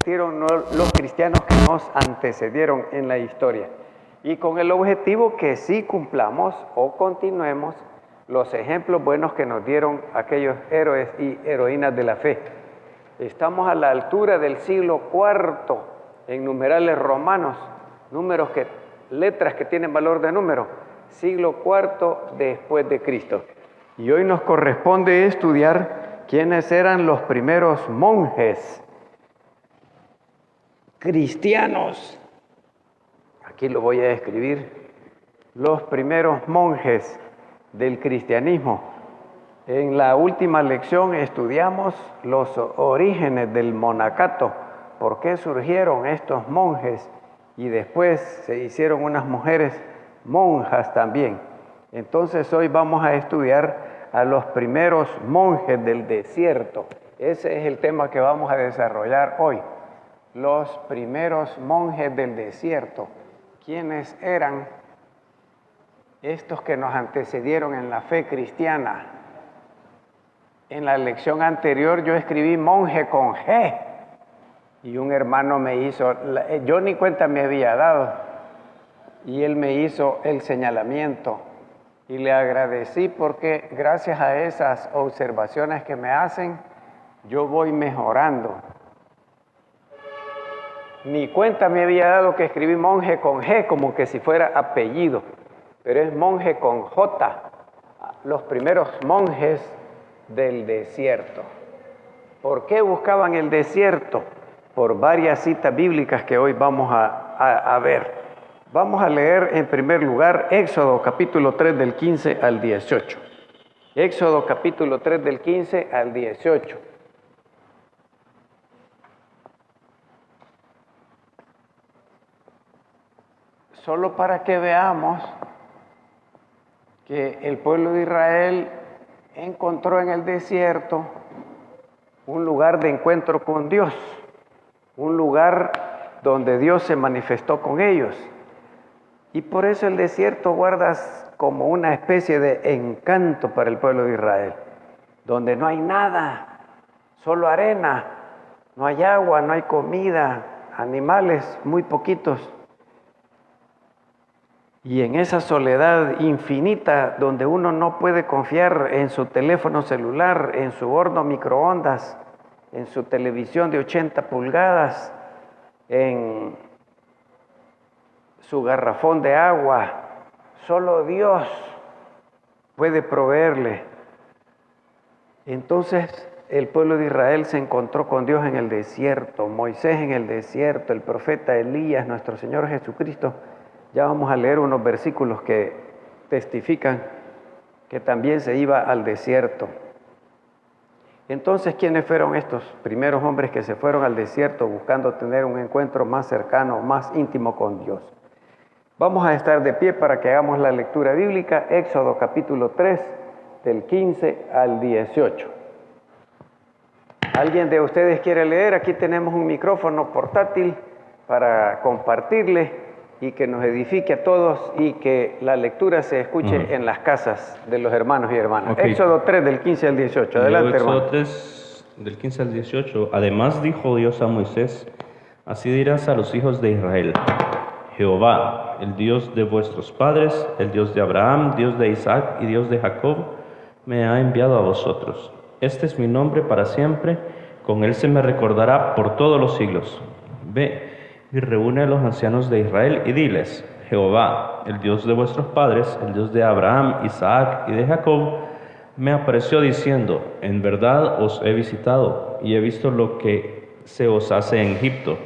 convirtieron los cristianos que nos antecedieron en la historia. Y con el objetivo que sí cumplamos o continuemos los ejemplos buenos que nos dieron aquellos héroes y heroínas de la fe. Estamos a la altura del siglo IV en numerales romanos, letras que tienen valor de número, siglo IV después de Cristo. Y hoy nos corresponde estudiar quiénes eran los primeros monjes cristianos. Aquí lo voy a escribir. Los primeros monjes del cristianismo. En la última lección estudiamos los orígenes del monacato, por qué surgieron estos monjes y después se hicieron unas mujeres monjas también. Entonces hoy vamos a estudiar a los primeros monjes del desierto. Ese es el tema que vamos a desarrollar hoy. Los primeros monjes del desierto. ¿Quiénes eran estos que nos antecedieron en la fe cristiana? En la lección anterior yo escribí monje con G y un hermano me hizo, yo ni cuenta me había dado, y él me hizo el señalamiento y le agradecí porque gracias a esas observaciones que me hacen yo voy mejorando. Ni cuenta me había dado que escribí monje con G como que si fuera apellido, pero es monje con J, los primeros monjes del desierto. ¿Por qué buscaban el desierto? Por varias citas bíblicas que hoy vamos a ver. Vamos a leer en primer lugar Éxodo capítulo 3 del 15 al 18. Éxodo capítulo 3 del 15 al 18. Solo para que veamos que el pueblo de Israel encontró en el desierto un lugar de encuentro con Dios, un lugar donde Dios se manifestó con ellos. Y por eso el desierto guarda como una especie de encanto para el pueblo de Israel, donde no hay nada, solo arena, no hay agua, no hay comida, animales muy poquitos. Y en esa soledad infinita donde uno no puede confiar en su teléfono celular, en su horno microondas, en su televisión de 80 pulgadas, en su garrafón de agua, solo Dios puede proveerle. Entonces el pueblo de Israel se encontró con Dios en el desierto, Moisés en el desierto, el profeta Elías, nuestro Señor Jesucristo. Ya vamos a leer unos versículos que testifican que también se iba al desierto. Entonces, ¿quiénes fueron estos primeros hombres que se fueron al desierto buscando tener un encuentro más cercano, más íntimo con Dios? Vamos a estar de pie para que hagamos la lectura bíblica, Éxodo capítulo 3, del 15 al 18. ¿Alguien de ustedes quiere leer? Aquí tenemos un micrófono portátil para compartirle y que nos edifique a todos y que la lectura se escuche en las casas de los hermanos y hermanas. Okay. Éxodo 3 del 15 al 18. Adelante, hermano. Éxodo 3 del 15 al 18. Además dijo Dios a Moisés: así dirás a los hijos de Israel: Jehová, el Dios de vuestros padres, el Dios de Abraham, Dios de Isaac y Dios de Jacob, me ha enviado a vosotros. Este es mi nombre para siempre, con él se me recordará por todos los siglos. Ve y reúne a los ancianos de Israel y diles: Jehová, el Dios de vuestros padres, el Dios de Abraham, Isaac y de Jacob, me apareció diciendo: en verdad os he visitado y he visto lo que se os hace en Egipto.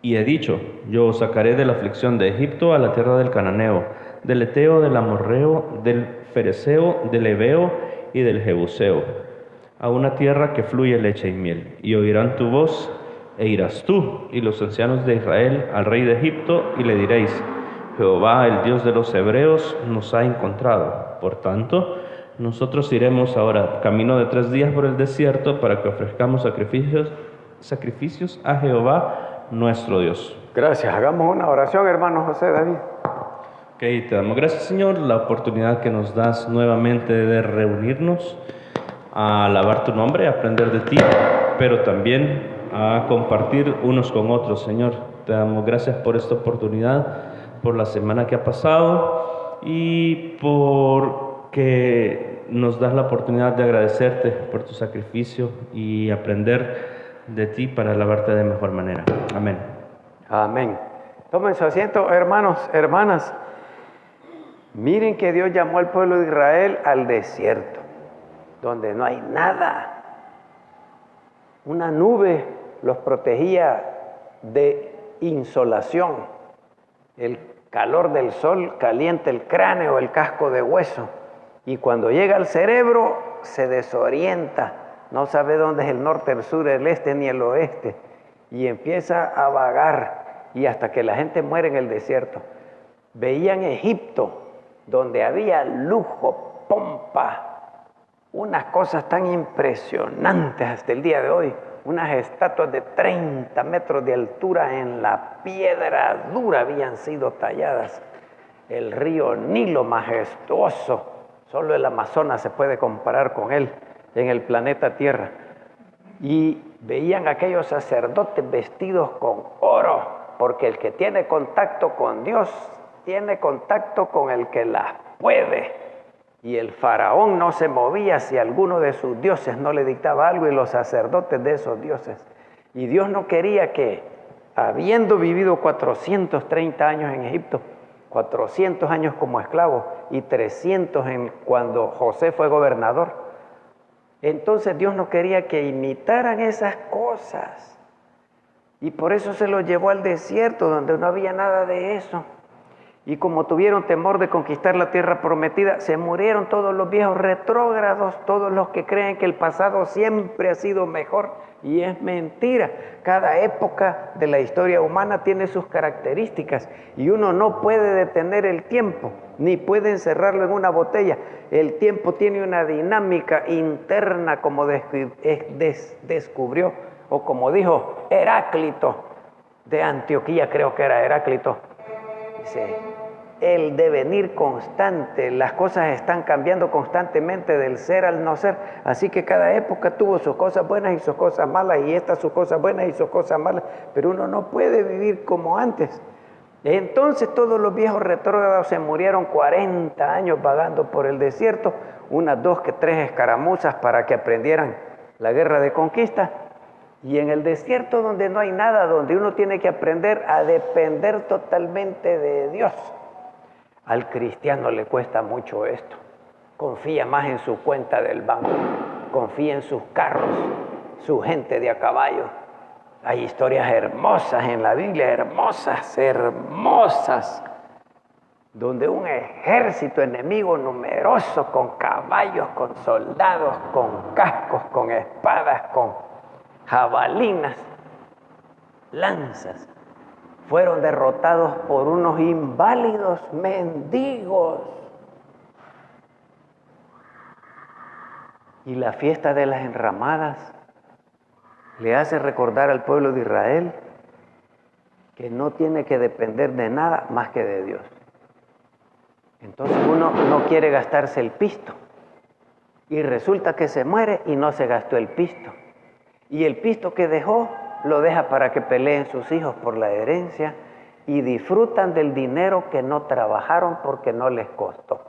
Y he dicho: yo os sacaré de la aflicción de Egipto a la tierra del Cananeo, del Eteo, del Amorreo, del Fereceo, del Heveo y del Jebuseo, a una tierra que fluye leche y miel. Y oirán tu voz, e irás tú y los ancianos de Israel al rey de Egipto, y le diréis: Jehová, el Dios de los hebreos, nos ha encontrado. Por tanto, nosotros iremos ahora camino de 3 días por el desierto para que ofrezcamos sacrificios a Jehová nuestro Dios. Gracias. Hagamos una oración, hermano José David. Ok, te damos gracias, Señor, la oportunidad que nos das nuevamente de reunirnos a alabar tu nombre, a aprender de ti, pero también a compartir unos con otros, Señor. Te damos gracias por esta oportunidad, por la semana que ha pasado y por que nos das la oportunidad de agradecerte por tu sacrificio y aprender de ti para alabarte de mejor manera. Amén. Amén. Tomen su asiento, hermanos, hermanas. Miren que Dios llamó al pueblo de Israel al desierto, donde no hay nada. Una nube los protegía de insolación. El calor del sol calienta el cráneo, el casco de hueso. Y cuando llega al cerebro, se desorienta. No sabe dónde es el norte, el sur, el este ni el oeste. Y empieza a vagar. Y hasta que la gente muere en el desierto. Veían Egipto, donde había lujo, pompa, unas cosas tan impresionantes hasta el día de hoy, unas estatuas de 30 metros de altura en la piedra dura habían sido talladas. El río Nilo majestuoso, solo el Amazonas se puede comparar con él en el planeta Tierra. Y veían aquellos sacerdotes vestidos con oro, porque el que tiene contacto con Dios tiene contacto con el que las puede. Y el faraón no se movía si alguno de sus dioses no le dictaba algo, y los sacerdotes de esos dioses. Y Dios no quería que, habiendo vivido 430 años en Egipto, 400 años como esclavo y 300 cuando José fue gobernador, entonces Dios no quería que imitaran esas cosas. Y por eso se los llevó al desierto, donde no había nada de eso. Y como tuvieron temor de conquistar la tierra prometida, se murieron todos los viejos retrógrados, todos los que creen que el pasado siempre ha sido mejor. Y es mentira. Cada época de la historia humana tiene sus características y uno no puede detener el tiempo, ni puede encerrarlo en una botella. El tiempo tiene una dinámica interna, como descubrió, o como dijo Heráclito de Antioquía, creo que era Heráclito. Dice, el devenir constante, las cosas están cambiando constantemente del ser al no ser, así que cada época tuvo sus cosas buenas y sus cosas malas, y esta sus cosas buenas y sus cosas malas, pero uno no puede vivir como antes. Entonces todos los viejos retrógrados se murieron 40 años vagando por el desierto, unas 2 que 3 escaramuzas para que aprendieran la guerra de conquista. Y en el desierto, donde no hay nada, donde uno tiene que aprender a depender totalmente de Dios. Al cristiano le cuesta mucho esto. Confía más en su cuenta del banco, confía en sus carros, su gente de a caballo. Hay historias hermosas en la Biblia, hermosas, donde un ejército enemigo numeroso, con caballos, con soldados, con cascos, con espadas, con jabalinas, lanzas, fueron derrotados por unos inválidos mendigos. Y la fiesta de las enramadas le hace recordar al pueblo de Israel que no tiene que depender de nada más que de Dios. Entonces uno no quiere gastarse el pisto y resulta que se muere y no se gastó el pisto. Y el pisto que dejó, lo deja para que peleen sus hijos por la herencia y disfrutan del dinero que no trabajaron porque no les costó.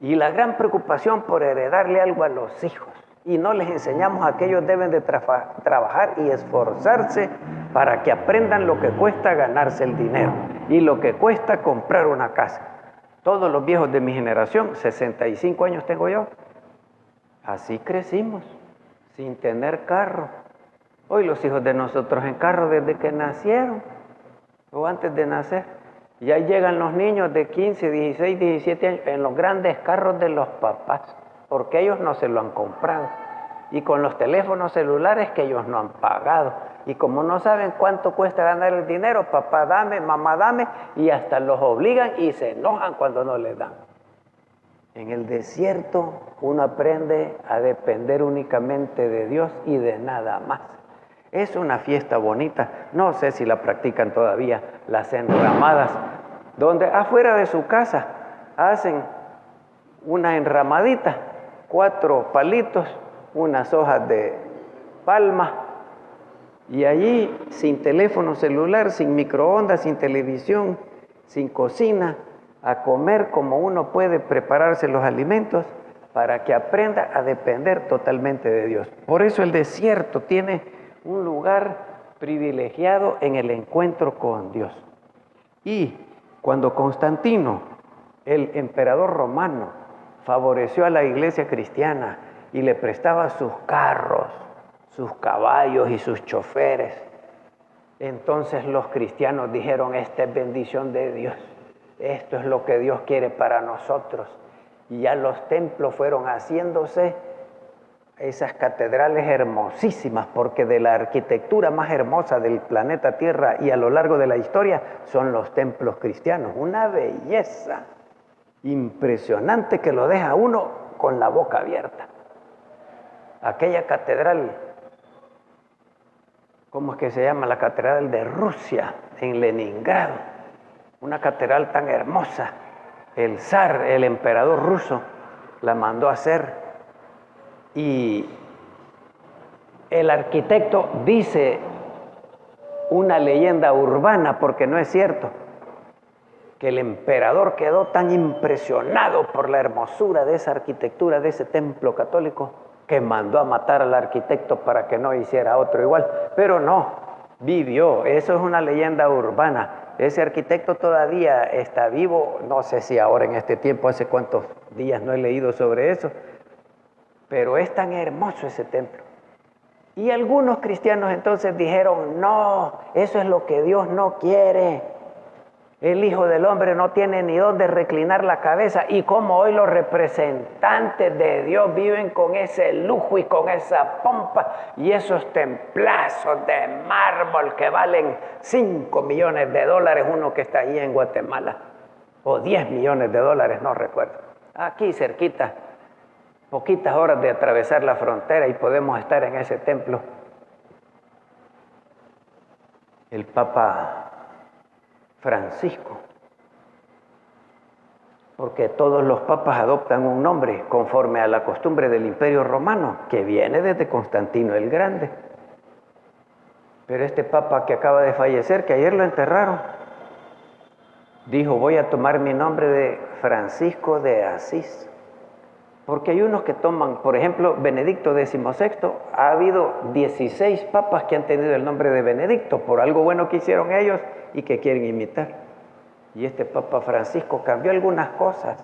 Y la gran preocupación por heredarle algo a los hijos. Y no les enseñamos a que ellos deben de trabajar y esforzarse para que aprendan lo que cuesta ganarse el dinero y lo que cuesta comprar una casa. Todos los viejos de mi generación, 65 años tengo yo, así crecimos, sin tener carro. Hoy los hijos de nosotros en carro desde que nacieron o antes de nacer. Ya llegan los niños de 15, 16, 17 años en los grandes carros de los papás, porque ellos no se lo han comprado. Y con los teléfonos celulares que ellos no han pagado. Y como no saben cuánto cuesta ganar el dinero, papá dame, mamá dame, y hasta los obligan y se enojan cuando no les dan. En el desierto uno aprende a depender únicamente de Dios y de nada más. Es una fiesta bonita, no sé si la practican todavía, las enramadas, donde afuera de su casa hacen una enramadita, 4 palitos, unas hojas de palma Y allí, sin teléfono celular, sin microondas, sin televisión, sin cocina, a comer como uno puede prepararse los alimentos para que aprenda a depender totalmente de Dios. Por eso el desierto tiene un lugar privilegiado en el encuentro con Dios. Y cuando Constantino, el emperador romano, favoreció a la iglesia cristiana y le prestaba sus carros, sus caballos y sus choferes, entonces los cristianos dijeron: esta es bendición de Dios, esto es lo que Dios quiere para nosotros. Y ya los templos fueron haciéndose, esas catedrales hermosísimas, porque de la arquitectura más hermosa del planeta Tierra y a lo largo de la historia son los templos cristianos. Una belleza impresionante que lo deja uno con la boca abierta. Aquella catedral, ¿cómo es que se llama? La catedral de Rusia, en Leningrado. Una catedral tan hermosa. El zar, el emperador ruso, la mandó a hacer. Y el arquitecto dice una leyenda urbana, porque no es cierto, que el emperador quedó tan impresionado por la hermosura de esa arquitectura, de ese templo católico, que mandó a matar al arquitecto para que no hiciera otro igual. Pero no, vivió. Eso es una leyenda urbana. Ese arquitecto todavía está vivo. No sé si ahora en este tiempo, hace cuántos días no he leído sobre eso, pero es tan hermoso ese templo. Y algunos cristianos entonces dijeron: no, eso es lo que Dios no quiere. El Hijo del Hombre no tiene ni dónde reclinar la cabeza. Y como hoy los representantes de Dios viven con ese lujo y con esa pompa y esos templazos de mármol que valen 5 millones de dólares, uno que está ahí en Guatemala, o 10 millones de dólares, no recuerdo. Aquí cerquita, poquitas horas de atravesar la frontera y podemos estar en ese templo. El Papa Francisco, porque todos los papas adoptan un nombre conforme a la costumbre del Imperio Romano, que viene desde Constantino el Grande. Pero este papa que acaba de fallecer, que ayer lo enterraron, dijo: voy a tomar mi nombre de Francisco de Asís. Porque hay unos que toman, por ejemplo, Benedicto XVI, ha habido 16 papas que han tenido el nombre de Benedicto, por algo bueno que hicieron ellos y que quieren imitar. Y este Papa Francisco cambió algunas cosas.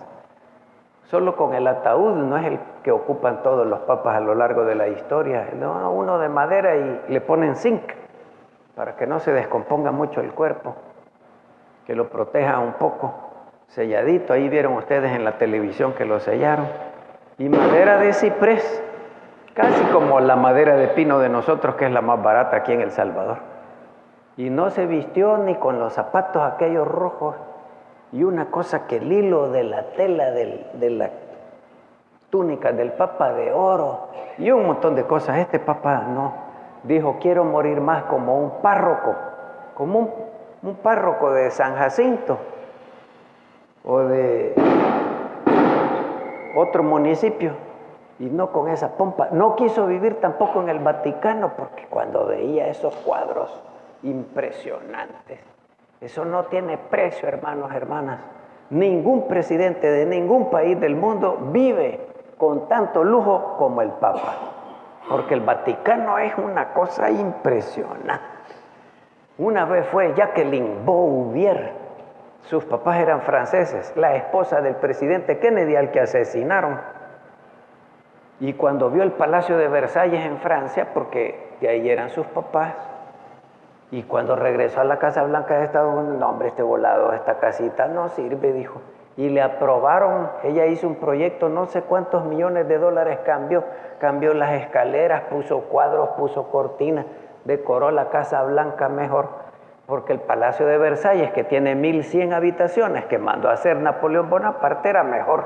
Solo con el ataúd, no es el que ocupan todos los papas a lo largo de la historia. No, uno de madera y le ponen zinc para que no se descomponga mucho el cuerpo, que lo proteja un poco, selladito. Ahí vieron ustedes en la televisión que lo sellaron. Y madera de ciprés, casi como la madera de pino de nosotros, que es la más barata aquí en El Salvador. Y no se vistió ni con los zapatos aquellos rojos. Y una cosa, que el hilo de la tela de la túnica del Papa de oro, y un montón de cosas. Este Papa no, dijo: quiero morir más como un párroco, como un párroco de San Jacinto o de otro municipio, y no con esa pompa. No quiso vivir tampoco en el Vaticano, porque cuando veía esos cuadros impresionantes, eso no tiene precio, hermanos, hermanas. Ningún presidente de ningún país del mundo vive con tanto lujo como el Papa, porque el Vaticano es una cosa impresionante. Una vez fue Jacqueline Bouvier, sus papás eran franceses, la esposa del presidente Kennedy, al que asesinaron. Y cuando vio el Palacio de Versalles en Francia, porque de ahí eran sus papás, y cuando regresó a la Casa Blanca de Estados Unidos: no, hombre, este volado, esta casita no sirve, dijo. Y le aprobaron. Ella hizo un proyecto, no sé cuántos millones de dólares cambió las escaleras, puso cuadros, puso cortinas, decoró la Casa Blanca mejor. Porque el Palacio de Versalles, que tiene 1100 habitaciones, que mandó a hacer Napoleón Bonaparte, era mejor.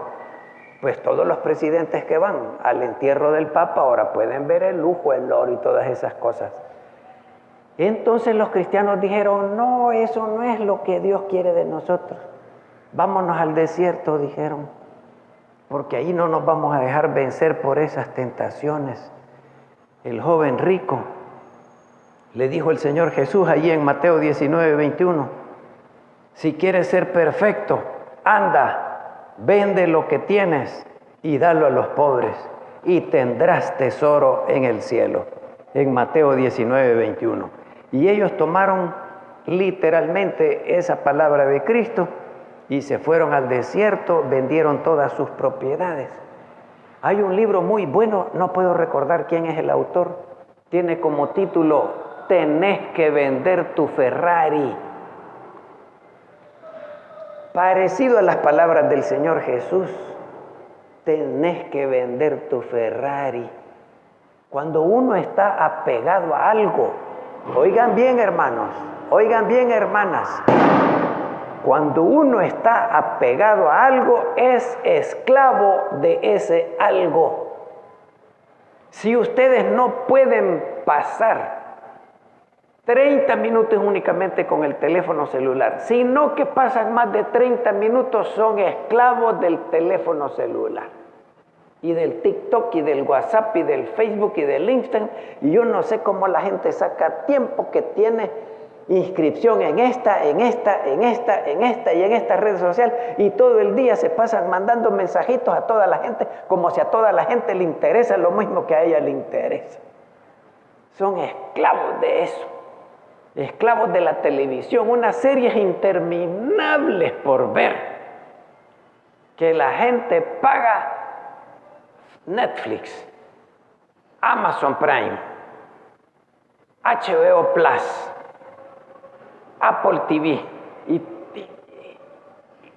Pues todos los presidentes que van al entierro del Papa ahora pueden ver el lujo, el oro y todas esas cosas. Entonces los cristianos dijeron: no, eso no es lo que Dios quiere de nosotros. Vámonos al desierto, dijeron, porque ahí no nos vamos a dejar vencer por esas tentaciones. El joven rico Le dijo el Señor Jesús allí en Mateo 19, 21, si quieres ser perfecto, anda, vende lo que tienes y dalo a los pobres y tendrás tesoro en el cielo. En Mateo 19, 21. Y ellos tomaron literalmente esa palabra de Cristo y se fueron al desierto, vendieron todas sus propiedades. Hay un libro muy bueno, no puedo recordar quién es el autor, tiene como título Tenés que vender tu Ferrari. Parecido a las palabras del Señor Jesús, tenés que vender tu Ferrari. Cuando uno está apegado a algo, oigan bien hermanos, oigan bien hermanas, cuando uno está apegado a algo, es esclavo de ese algo. Si ustedes no pueden pasar 30 minutos únicamente con el teléfono celular, sino que pasan más de 30 minutos, son esclavos del teléfono celular. Y del TikTok, y del WhatsApp, y del Facebook, y del Instagram. Y yo no sé cómo la gente saca tiempo que tiene inscripción en esta y en esta red social. Y todo el día se pasan mandando mensajitos a toda la gente, como si a toda la gente le interesa lo mismo que a ella le interesa. Son esclavos de eso. Esclavos de la televisión, unas series interminables por ver, que la gente paga Netflix, Amazon Prime, HBO Plus, Apple TV,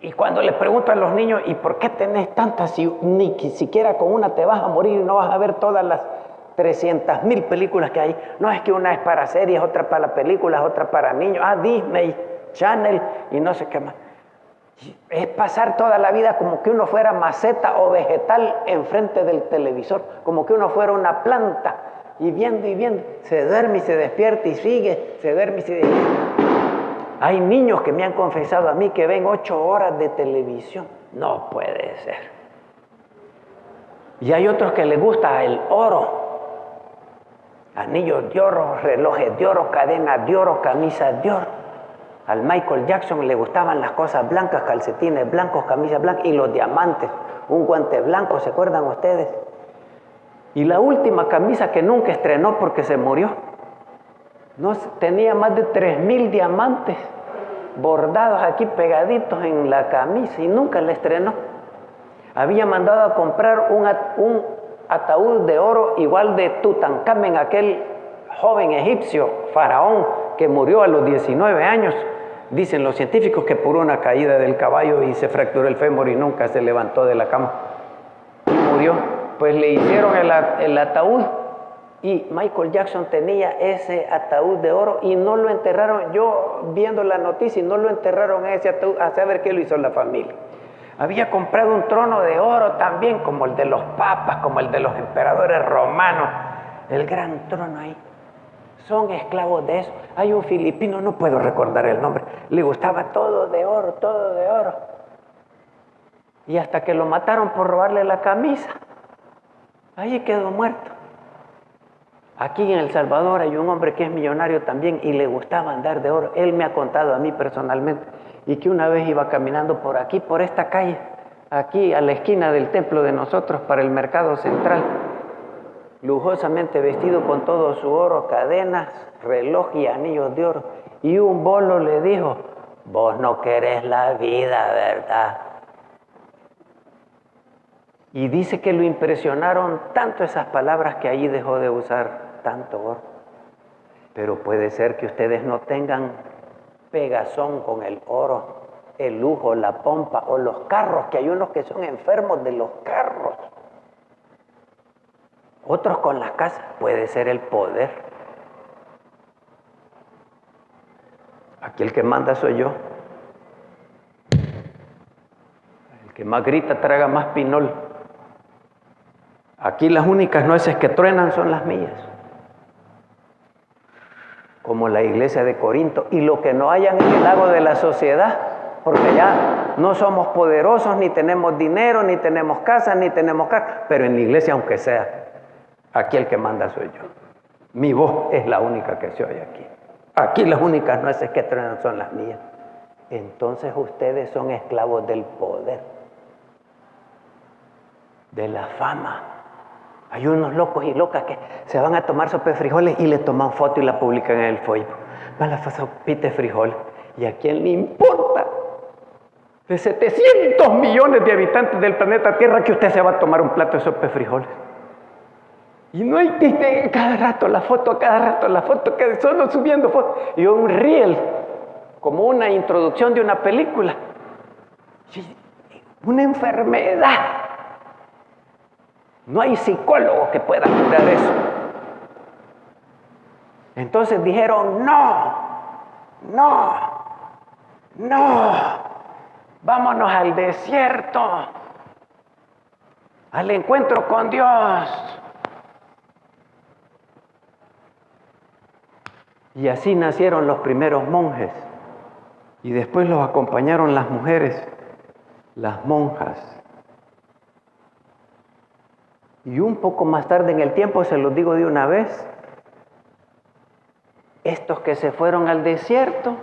y cuando les pregunto a los niños, ¿y por qué tenés tantas si ni siquiera con una te vas a morir y no vas a ver todas las 300,000 películas que hay? No, es que una es para series, otra para películas, otra para niños, Disney Channel y no sé qué más. Es pasar toda la vida como que uno fuera maceta o vegetal enfrente del televisor, como que uno fuera una planta, y viendo, se duerme y se despierta y sigue, se duerme y se despierta. Hay niños que me han confesado a mí que ven 8 horas de televisión. No puede ser. Y hay otros que les gusta el oro, anillos de oro, relojes de oro, cadenas de oro, camisas de oro. Al Michael Jackson le gustaban las cosas blancas, calcetines blancos, camisas blancas y los diamantes, un guante blanco, ¿se acuerdan ustedes? Y la última camisa que nunca estrenó porque se murió, no, tenía más de 3,000 diamantes bordados aquí pegaditos en la camisa y nunca la estrenó. Había mandado a comprar un ataúd de oro igual de Tutankamén, aquel joven egipcio, faraón, que murió a los 19 años. Dicen los científicos que por una caída del caballo y se fracturó el fémur y nunca se levantó de la cama. Y murió. Pues le hicieron el ataúd y Michael Jackson tenía ese ataúd de oro y no lo enterraron. Yo viendo la noticia, no lo enterraron en ese ataúd, a saber qué lo hizo la familia. Había comprado un trono de oro también, como el de los papas, como el de los emperadores romanos. El gran trono ahí. Son esclavos de eso. Hay un filipino, no puedo recordar el nombre, le gustaba todo de oro, todo de oro. Y hasta que lo mataron por robarle la camisa, ahí quedó muerto. Aquí en El Salvador hay un hombre que es millonario también y le gustaba andar de oro. Él me ha contado a mí personalmente, y que una vez iba caminando por aquí, por esta calle, aquí a la esquina del templo de nosotros, para el mercado central, lujosamente vestido con todo su oro, cadenas, reloj y anillos de oro. Y un bolo le dijo: vos no querés la vida, ¿verdad? Y dice que lo impresionaron tanto esas palabras que allí dejó de usar tanto oro. Pero puede ser que ustedes no tengan pegazón con el oro, el lujo, la pompa o los carros, que hay unos que son enfermos de los carros. Otros con las casas, puede ser el poder. Aquí el que manda soy yo. El que más grita traga más pinol. Aquí las únicas nueces que truenan son las mías. Como la iglesia de Corinto. Y lo que no hayan en el lago de la sociedad, porque ya no somos poderosos, ni tenemos dinero, ni tenemos casa, ni tenemos carro. Pero en la iglesia, aunque sea, aquí el que manda soy yo. Mi voz es la única que se oye aquí. Aquí las únicas nueces que truenan son las mías. Entonces ustedes son esclavos del poder, de la fama. Hay unos locos y locas que se van a tomar sopa de frijoles y le toman foto y la publican en el Facebook. Va la sopita de frijoles. ¿Y a quién le importa? De 700 millones de habitantes del planeta Tierra, que usted se va a tomar un plato de sopa de frijoles. Y no hay cada rato la foto, solo subiendo fotos. Y un reel, como una introducción de una película. Una enfermedad. No hay psicólogo que pueda curar eso. Entonces dijeron, no, vámonos al desierto, al encuentro con Dios. Y así nacieron los primeros monjes. Y después los acompañaron las mujeres, las monjas. Y un poco más tarde en el tiempo, se los digo de una vez, estos que se fueron al desierto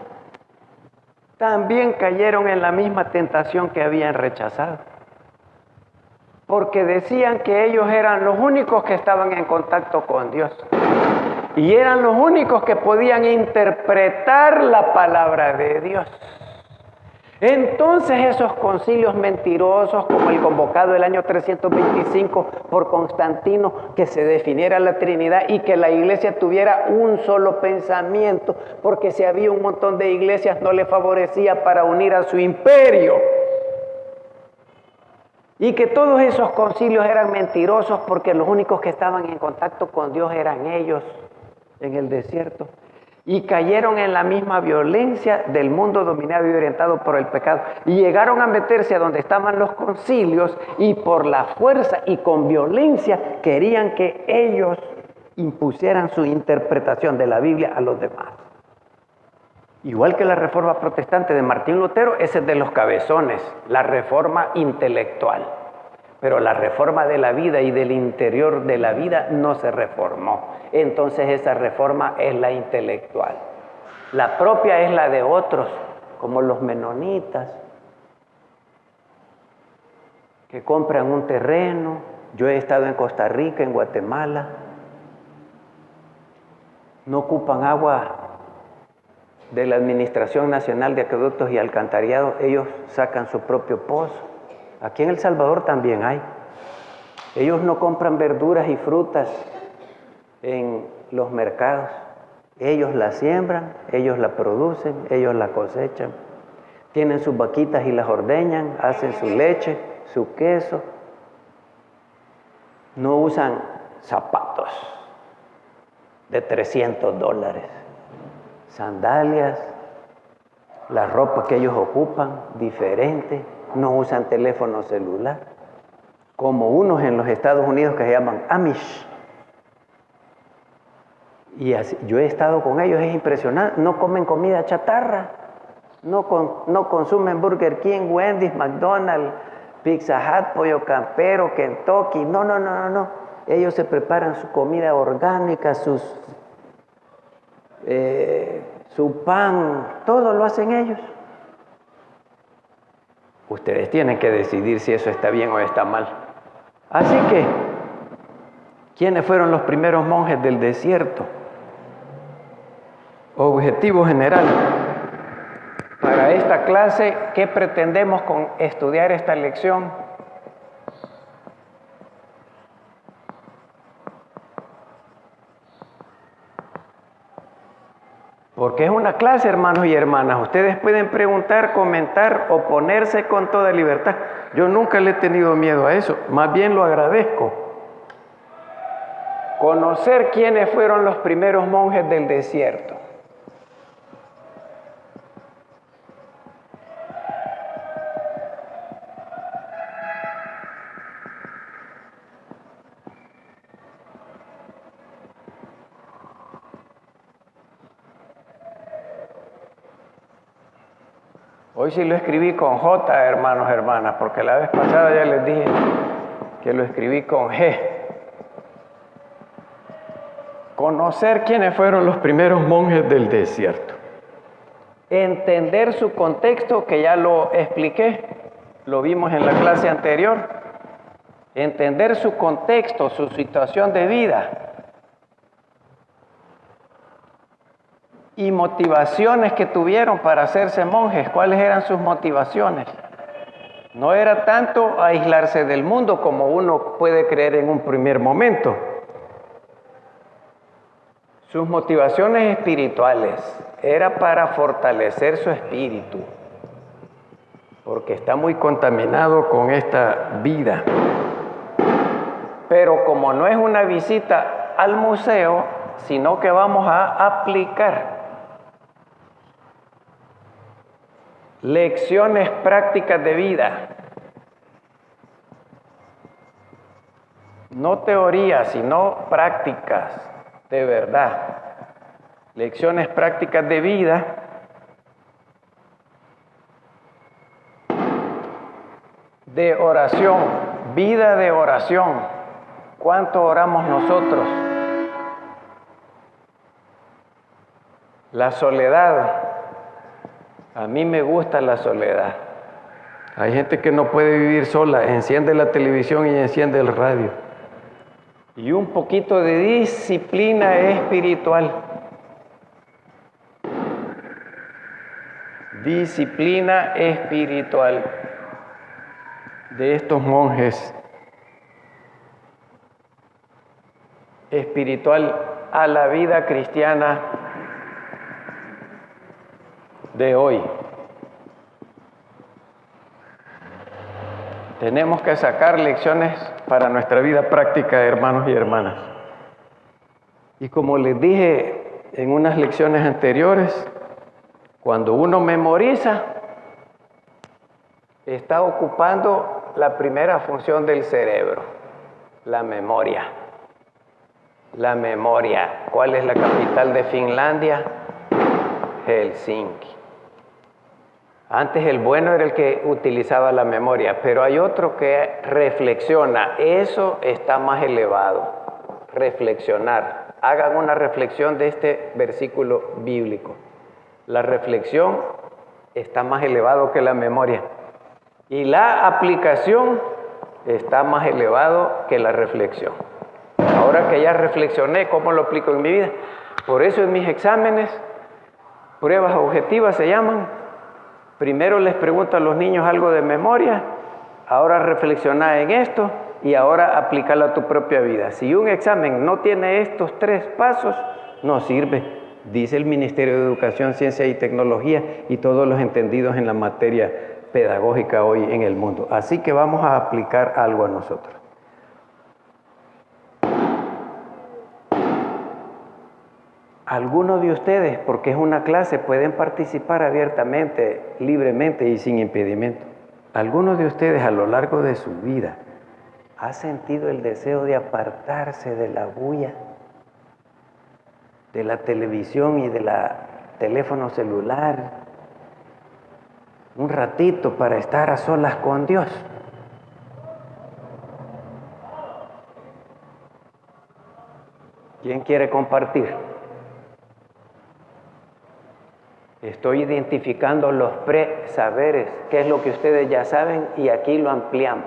también cayeron en la misma tentación que habían rechazado. Porque decían que ellos eran los únicos que estaban en contacto con Dios. Y eran los únicos que podían interpretar la palabra de Dios. Entonces esos concilios mentirosos, como el convocado el año 325 por Constantino, que se definiera la Trinidad y que la iglesia tuviera un solo pensamiento, porque si había un montón de iglesias no le favorecía para unir a su imperio. Y que todos esos concilios eran mentirosos porque los únicos que estaban en contacto con Dios eran ellos en el desierto. Y cayeron en la misma violencia del mundo dominado y orientado por el pecado. Y llegaron a meterse a donde estaban los concilios y por la fuerza y con violencia querían que ellos impusieran su interpretación de la Biblia a los demás. Igual que la reforma protestante de Martín Lutero, ese es de los cabezones, la reforma intelectual. Pero la reforma de la vida y del interior de la vida no se reformó. Entonces esa reforma es la intelectual. La propia es la de otros, como los menonitas, que compran un terreno. Yo he estado en Costa Rica, en Guatemala. No ocupan agua de la Administración Nacional de Acueductos y Alcantarillados. Ellos sacan su propio pozo. Aquí en El Salvador también hay. Ellos no compran verduras y frutas en los mercados. Ellos la siembran, ellos la producen, ellos la cosechan. Tienen sus vaquitas y las ordeñan, hacen su leche, su queso. No usan zapatos de $300, sandalias, la ropa que ellos ocupan, diferente. No usan teléfono celular, como unos en los Estados Unidos que se llaman Amish. Y así, yo he estado con ellos, es impresionante. No comen comida chatarra, no consumen Burger King, Wendy's, McDonald's, Pizza Hut, Pollo Campero, Kentucky. No. Ellos se preparan su comida orgánica, su pan, todo lo hacen ellos. Ustedes tienen que decidir si eso está bien o está mal. Así que, ¿quiénes fueron los primeros monjes del desierto? Objetivo general. Para esta clase, ¿qué pretendemos con estudiar esta lección? Porque es una clase, hermanos y hermanas. Ustedes pueden preguntar, comentar, oponerse con toda libertad. Yo nunca le he tenido miedo a eso, más bien lo agradezco. Conocer quiénes fueron los primeros monjes del desierto. Hoy sí lo escribí con J, hermanos, hermanas, porque la vez pasada ya les dije que lo escribí con G. Conocer quiénes fueron los primeros monjes del desierto. Entender su contexto, que ya lo expliqué, lo vimos en la clase anterior. Entender su contexto, su situación de vida y motivaciones que tuvieron para hacerse monjes. ¿Cuáles eran sus motivaciones? No era tanto aislarse del mundo como uno puede creer en un primer momento. Sus motivaciones espirituales era para fortalecer su espíritu, porque está muy contaminado con esta vida. Pero como no es una visita al museo, sino que vamos a aplicar lecciones prácticas de vida. No teorías, sino prácticas de verdad. Lecciones prácticas de vida. De oración, vida de oración. ¿Cuánto oramos nosotros? La soledad. A mí me gusta la soledad. Hay gente que no puede vivir sola, enciende la televisión y enciende el radio. Y un poquito de disciplina espiritual. Disciplina espiritual de estos monjes. Espiritual a la vida cristiana de hoy. Tenemos que sacar lecciones para nuestra vida práctica, hermanos y hermanas. Y como les dije en unas lecciones anteriores, cuando uno memoriza, está ocupando la primera función del cerebro, la memoria. La memoria. ¿Cuál es la capital de Finlandia? Helsinki. Antes el bueno era el que utilizaba la memoria, pero hay otro que reflexiona. Eso está más elevado. Reflexionar. Hagan una reflexión de este versículo bíblico. La reflexión está más elevado que la memoria. Y la aplicación está más elevado que la reflexión. Ahora que ya reflexioné, ¿cómo lo aplico en mi vida? Por eso en mis exámenes, pruebas objetivas se llaman. Primero les pregunto a los niños algo de memoria, ahora reflexiona en esto y ahora aplícalo a tu propia vida. Si un examen no tiene estos 3 pasos, no sirve, dice el Ministerio de Educación, Ciencia y Tecnología y todos los entendidos en la materia pedagógica hoy en el mundo. Así que vamos a aplicar algo a nosotros. Algunos de ustedes, porque es una clase, pueden participar abiertamente, libremente y sin impedimento. Algunos de ustedes a lo largo de su vida ¿ha sentido el deseo de apartarse de la bulla, de la televisión y del teléfono celular? Un ratito para estar a solas con Dios. ¿Quién quiere compartir? Estoy identificando los presaberes, qué es lo que ustedes ya saben, y aquí lo ampliamos.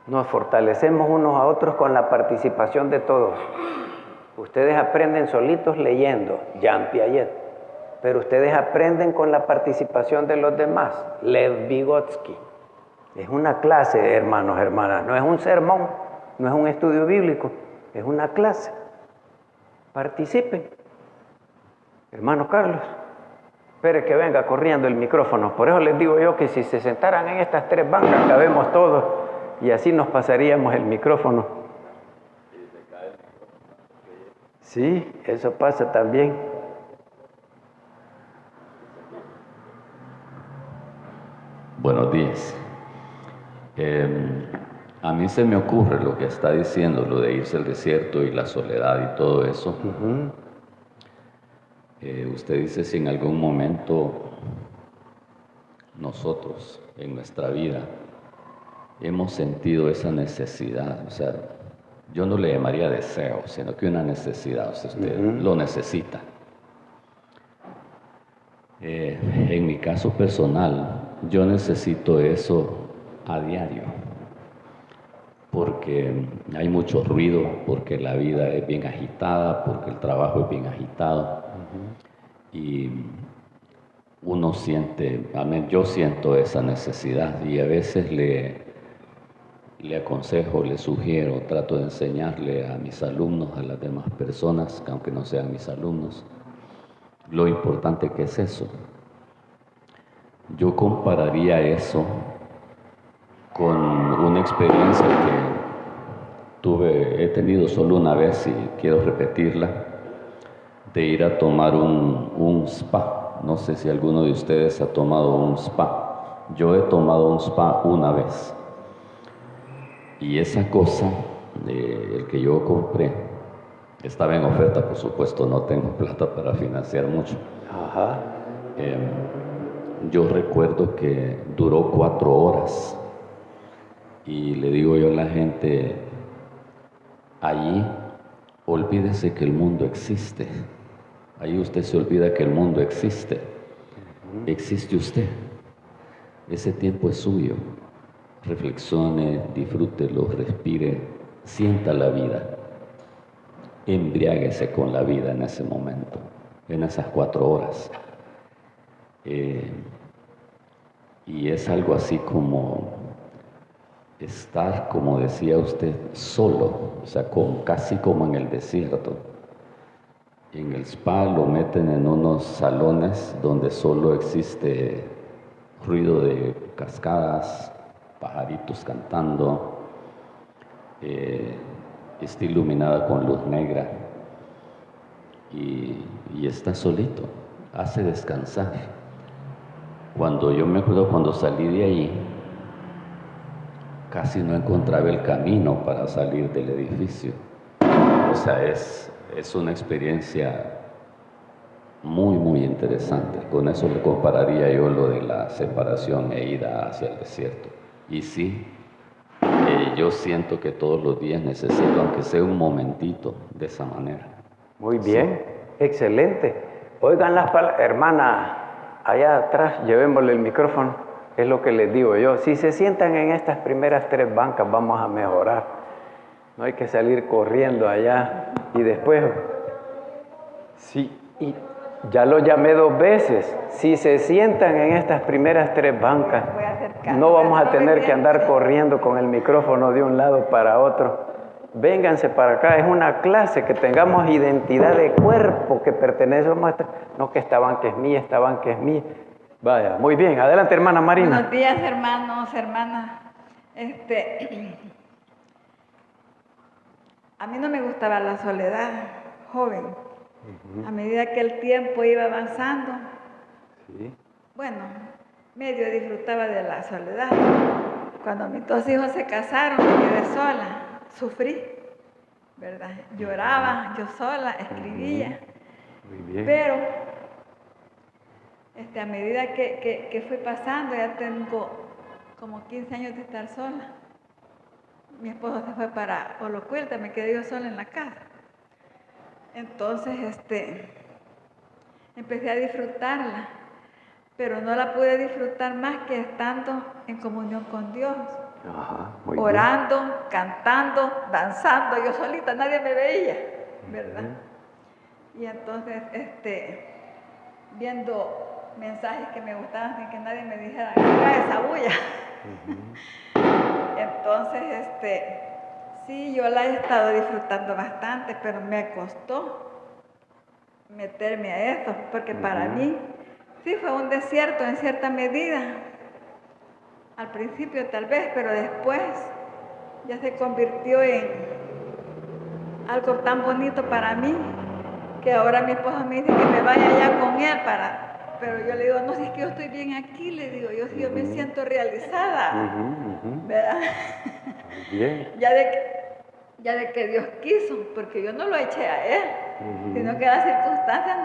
Nos fortalecemos unos a otros con la participación de todos. Ustedes aprenden solitos leyendo, Jean Piaget, pero ustedes aprenden con la participación de los demás, Lev Vygotsky. Es una clase, hermanos, hermanas, no es un sermón, no es un estudio bíblico, es una clase. Participen. Hermano Carlos, espere que venga corriendo el micrófono. Por eso les digo yo que si se sentaran en estas 3 bancas, cabemos todos y así nos pasaríamos el micrófono. Sí, eso pasa también. Buenos días. A mí se me ocurre lo que está diciendo, lo de irse al desierto y la soledad y todo eso. Usted dice si en algún momento nosotros en nuestra vida hemos sentido esa necesidad, o sea, yo no le llamaría deseo, sino que una necesidad, o sea, usted lo necesita. En mi caso personal, yo necesito eso a diario, porque hay mucho ruido, porque la vida es bien agitada, porque el trabajo es bien agitado, y uno siente, yo siento esa necesidad, y a veces le aconsejo, le sugiero, trato de enseñarle a mis alumnos, a las demás personas, que aunque no sean mis alumnos, lo importante que es eso. Yo compararía eso con una experiencia que he tenido solo una vez y quiero repetirla, de ir a tomar un spa. No sé si alguno de ustedes ha tomado un spa. Yo he tomado un spa una vez. Y esa cosa, el que yo compré, estaba en oferta, por supuesto, no tengo plata para financiar mucho. Ajá. Yo recuerdo que duró 4 horas. Y le digo yo a la gente, allí olvídese que el mundo existe. Ahí usted se olvida que el mundo existe. Existe usted. Ese tiempo es suyo. Reflexione, disfrútelo, respire, sienta la vida. Embriáguese con la vida en ese momento, en esas 4 horas. Y es algo así como estar, como decía usted, solo, o sea, casi como en el desierto. En el spa lo meten en unos salones donde solo existe ruido de cascadas, pajaritos cantando, está iluminada con luz negra y está solito, hace descansar. Yo me acuerdo cuando salí de ahí, casi no encontraba el camino para salir del edificio. O sea, es una experiencia muy, muy interesante. Con eso le compararía yo lo de la separación e ida hacia el desierto. Y sí, yo siento que todos los días necesito, aunque sea un momentito, de esa manera. Muy bien, excelente. Oigan las palabras, hermana, allá atrás, llevémosle el micrófono, es lo que les digo yo. Si se sientan en estas primeras 3 bancas, vamos a mejorar. No hay que salir corriendo allá y después, sí, y ya lo llamé 2 veces. Si se sientan en estas primeras 3 bancas, no vamos a tener que andar corriendo con el micrófono de un lado para otro. Vénganse para acá, es una clase, que tengamos identidad de cuerpo, que pertenecemos a esta, no que esta banca es mía, esta banca es mía. Vaya, muy bien, adelante hermana Marina. Buenos días hermanos, hermanas. A mí no me gustaba la soledad, joven. A medida que el tiempo iba avanzando, bueno, medio disfrutaba de la soledad. Cuando mis 2 hijos se casaron, me quedé sola. Sufrí, ¿verdad? Lloraba, yo sola, escribía. Muy bien. Pero a medida que fui pasando, ya tengo como 15 años de estar sola. Mi esposo se fue para Olocuilta, me quedé yo sola en la casa. Entonces, empecé a disfrutarla, pero no la pude disfrutar más que estando en comunión con Dios. Ajá, muy orando, cantando, danzando, yo solita, nadie me veía, ¿verdad? Y entonces, viendo mensajes que me gustaban sin que nadie me dijera, haga esa bulla. Entonces, sí, yo la he estado disfrutando bastante, pero me costó meterme a eso, porque para mí sí fue un desierto en cierta medida. Al principio tal vez, pero después ya se convirtió en algo tan bonito para mí, que ahora mi esposo me dice que me vaya allá con él pero yo le digo, no, si es que yo estoy bien aquí, le digo, yo me siento realizada, ¿verdad? bien. Ya de que Dios quiso, porque yo no lo eché a él, sino que las circunstancias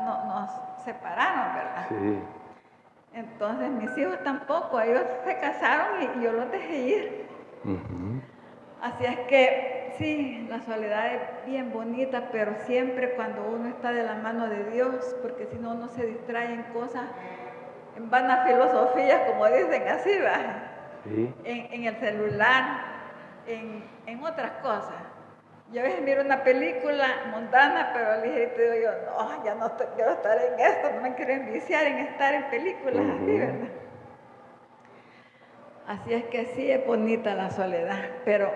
nos separaron, ¿verdad? Sí. Entonces mis hijos tampoco, ellos se casaron y yo los dejé ir. Así es que sí, la soledad es bien bonita, pero siempre cuando uno está de la mano de Dios, porque si no uno se distrae en cosas, en vanas filosofías, como dicen así, ¿va? Sí. En el celular, en otras cosas. Yo a veces miro una película mundana, pero ligerito digo yo, no, ya no quiero estar en esto, no me quiero enviciar en estar en películas así, ¿verdad? Así es que sí es bonita la soledad, pero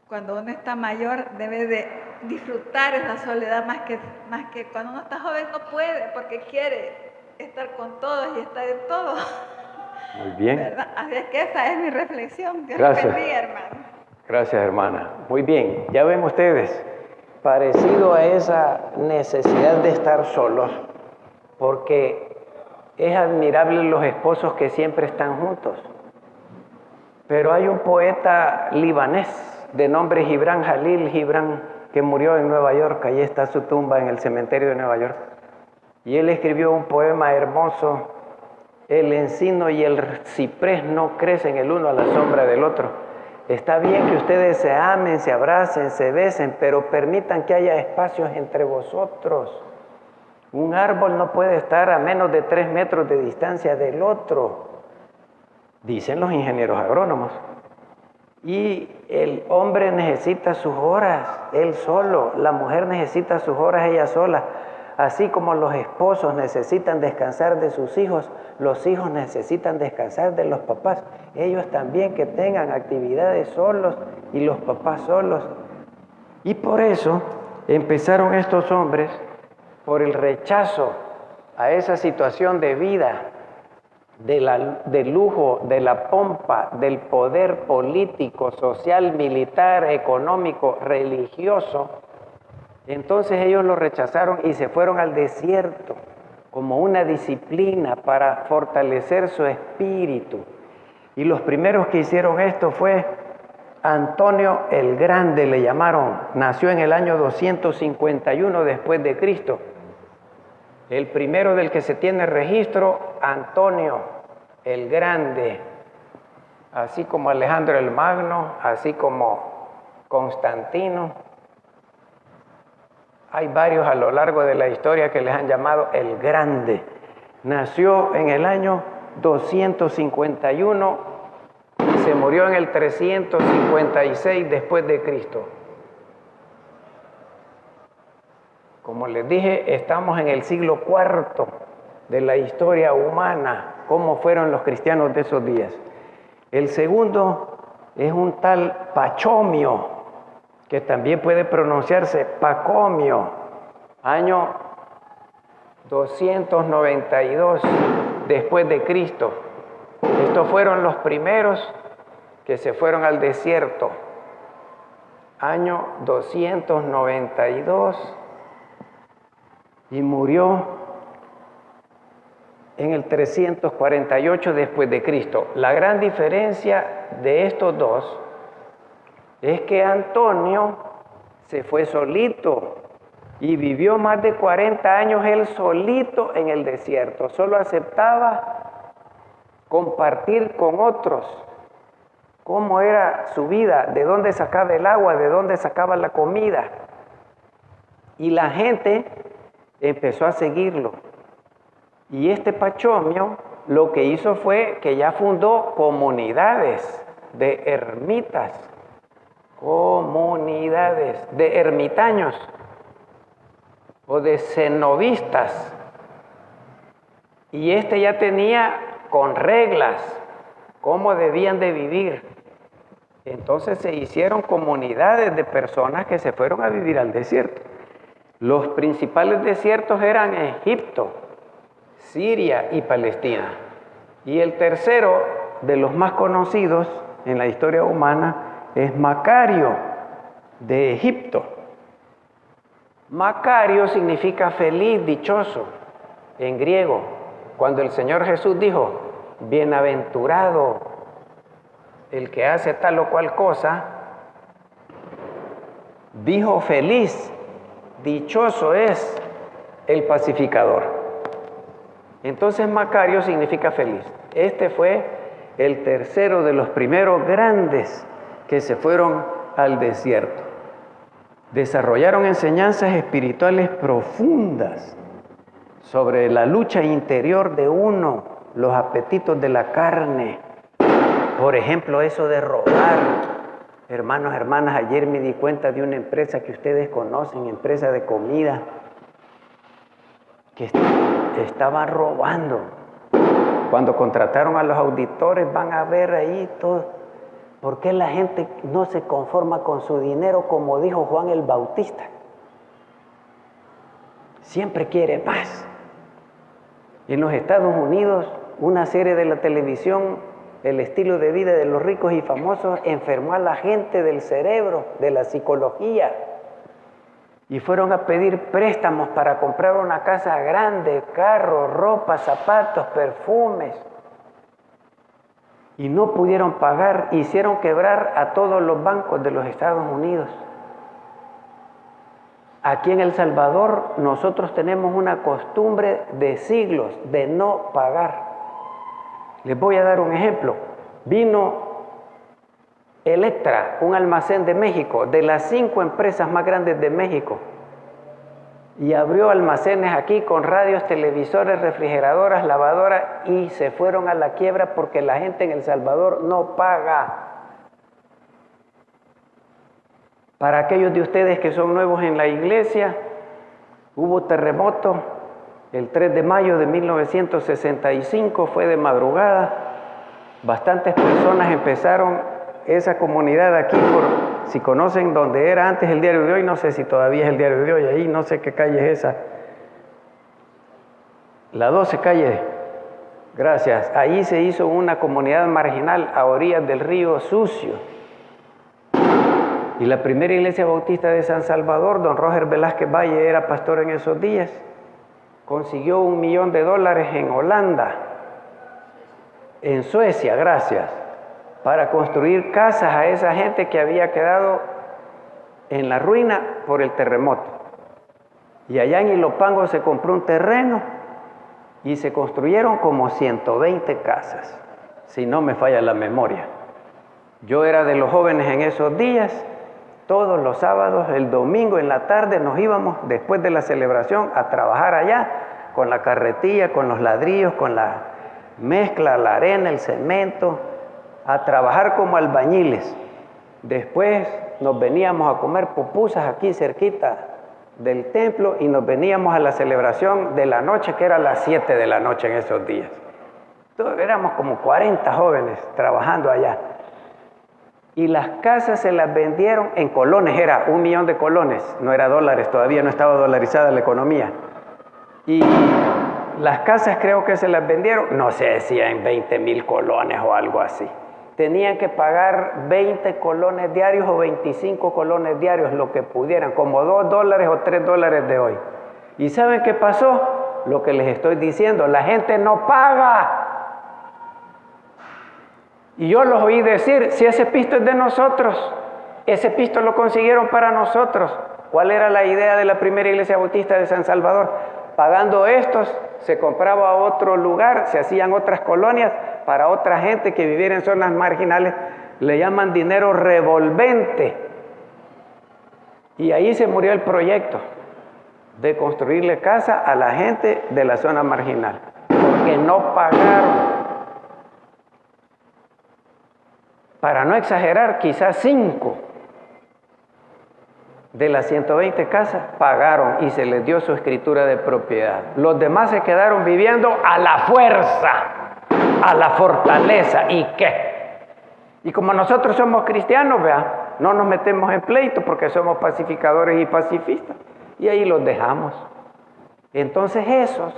cuando uno está mayor debe de disfrutar esa soledad más que cuando uno está joven no puede, porque quiere estar con todos y estar en todo. Muy bien. ¿Verdad? Así es que esa es mi reflexión. Dios Gracias. los bendiga, hermano. Gracias, hermana. Muy bien, ya ven ustedes, parecido a esa necesidad de estar solos, porque es admirable los esposos que siempre están juntos. Pero hay un poeta libanés de nombre Gibran Jalil Gibran que murió en Nueva York, ahí está su tumba en el cementerio de Nueva York. Y él escribió un poema hermoso: el encino y el ciprés no crecen el uno a la sombra del otro. Está bien que ustedes se amen, se abracen, se besen, pero permitan que haya espacios entre vosotros. Un árbol no puede estar a menos de 3 metros de distancia del otro, dicen los ingenieros agrónomos. Y el hombre necesita sus horas, él solo. La mujer necesita sus horas, ella sola. Así como los esposos necesitan descansar de sus hijos, los hijos necesitan descansar de los papás. Ellos también que tengan actividades solos y los papás solos. Y por eso empezaron estos hombres, por el rechazo a esa situación de vida, del lujo, de la pompa, del poder político, social, militar, económico, religioso. Entonces ellos lo rechazaron y se fueron al desierto como una disciplina para fortalecer su espíritu. Y los primeros que hicieron esto fue Antonio el Grande, le llamaron. Nació en el año 251 después de Cristo. El primero del que se tiene registro, Antonio el Grande, así como Alejandro el Magno, así como Constantino. Hay varios a lo largo de la historia que les han llamado el Grande. Nació en el año 251 y se murió en el 356 después de Cristo. Como les dije, estamos en el siglo IV de la historia humana, cómo fueron los cristianos de esos días. El segundo es un tal Pachomio, que también puede pronunciarse Pacomio, año 292 después de Cristo. Estos fueron los primeros que se fueron al desierto, año 292, y murió en el 348 después de Cristo. La gran diferencia de estos dos es que Antonio se fue solito y vivió más de 40 años él solito en el desierto. Solo aceptaba compartir con otros cómo era su vida, de dónde sacaba el agua, de dónde sacaba la comida. Y la gente empezó a seguirlo. Y este Pachomio lo que hizo fue que ya fundó comunidades de ermitas, comunidades de ermitaños o de cenovistas. Y este ya tenía con reglas cómo debían de vivir. Entonces se hicieron comunidades de personas que se fueron a vivir al desierto. Los principales desiertos eran Egipto, Siria y Palestina. Y el tercero de los más conocidos en la historia humana es Macario, de Egipto. Macario significa feliz, dichoso, en griego. Cuando el Señor Jesús dijo, bienaventurado el que hace tal o cual cosa, dijo feliz, dichoso es el pacificador. Entonces Macario significa feliz. Este fue el tercero de los primeros grandes que se fueron al desierto. Desarrollaron enseñanzas espirituales profundas sobre la lucha interior de uno, los apetitos de la carne. Por ejemplo, eso de robar. Hermanos, hermanas, ayer me di cuenta de una empresa que ustedes conocen, empresa de comida, que estaban robando. Cuando contrataron a los auditores, van a ver ahí todo. ¿Por qué la gente no se conforma con su dinero, como dijo Juan el Bautista? Siempre quiere más. En los Estados Unidos, una serie de la televisión, El estilo de vida de los ricos y famosos, enfermó a la gente del cerebro, de la psicología. Y fueron a pedir préstamos para comprar una casa grande, carros, ropa, zapatos, perfumes. Y no pudieron pagar, hicieron quebrar a todos los bancos de los Estados Unidos. Aquí en El Salvador nosotros tenemos una costumbre de siglos de no pagar. Les voy a dar un ejemplo. Vino Electra, un almacén de México, de las 5 empresas más grandes de México, y abrió almacenes aquí con radios, televisores, refrigeradoras, lavadoras, y se fueron a la quiebra porque la gente en El Salvador no paga. Para aquellos de ustedes que son nuevos en la iglesia, hubo terremoto el 3 de mayo de 1965, fue de madrugada. Bastantes personas empezaron esa comunidad aquí, si conocen donde era antes el Diario de Hoy, no sé si todavía es el Diario de Hoy, ahí no sé qué calle es esa. La 12 calle, gracias. Ahí se hizo una comunidad marginal a orillas del río Sucio. Y la primera iglesia bautista de San Salvador, don Roger Velázquez Valle, era pastor en esos días. Consiguió $1 millón en Holanda, en Suecia, gracias, para construir casas a esa gente que había quedado en la ruina por el terremoto. Y allá en Ilopango se compró un terreno y se construyeron como 120 casas, si no me falla la memoria. Yo era de los jóvenes en esos días. Todos los sábados, el domingo en la tarde nos íbamos después de la celebración a trabajar allá con la carretilla, con los ladrillos, con la mezcla, la arena, el cemento, a trabajar como albañiles. Después nos veníamos a comer pupusas aquí cerquita del templo y nos veníamos a la celebración de la noche, que era a las 7 de la noche en esos días. Entonces, éramos como 40 jóvenes trabajando allá. Y las casas se las vendieron en colones, era 1 millón de colones, no era dólares, todavía no estaba dolarizada la economía. Y las casas creo que se las vendieron, no sé si en 20,000 colones o algo así. Tenían que pagar 20 colones diarios o 25 colones diarios, lo que pudieran, como $2 o $3 de hoy. ¿Y saben qué pasó? Lo que les estoy diciendo, la gente no paga. Y yo los oí decir, si ese pisto es de nosotros, ese pisto lo consiguieron para nosotros. ¿Cuál era la idea de la primera iglesia bautista de San Salvador? Pagando estos, se compraba otro lugar, se hacían otras colonias para otra gente que viviera en zonas marginales. Le llaman dinero revolvente. Y ahí se murió el proyecto de construirle casa a la gente de la zona marginal, porque no pagaron. Para no exagerar, quizás 5 de las 120 casas pagaron y se les dio su escritura de propiedad. Los demás se quedaron viviendo a la fuerza, a la fortaleza. ¿Y qué? Y como nosotros somos cristianos, vea, no nos metemos en pleito porque somos pacificadores y pacifistas. Y ahí los dejamos. Entonces esos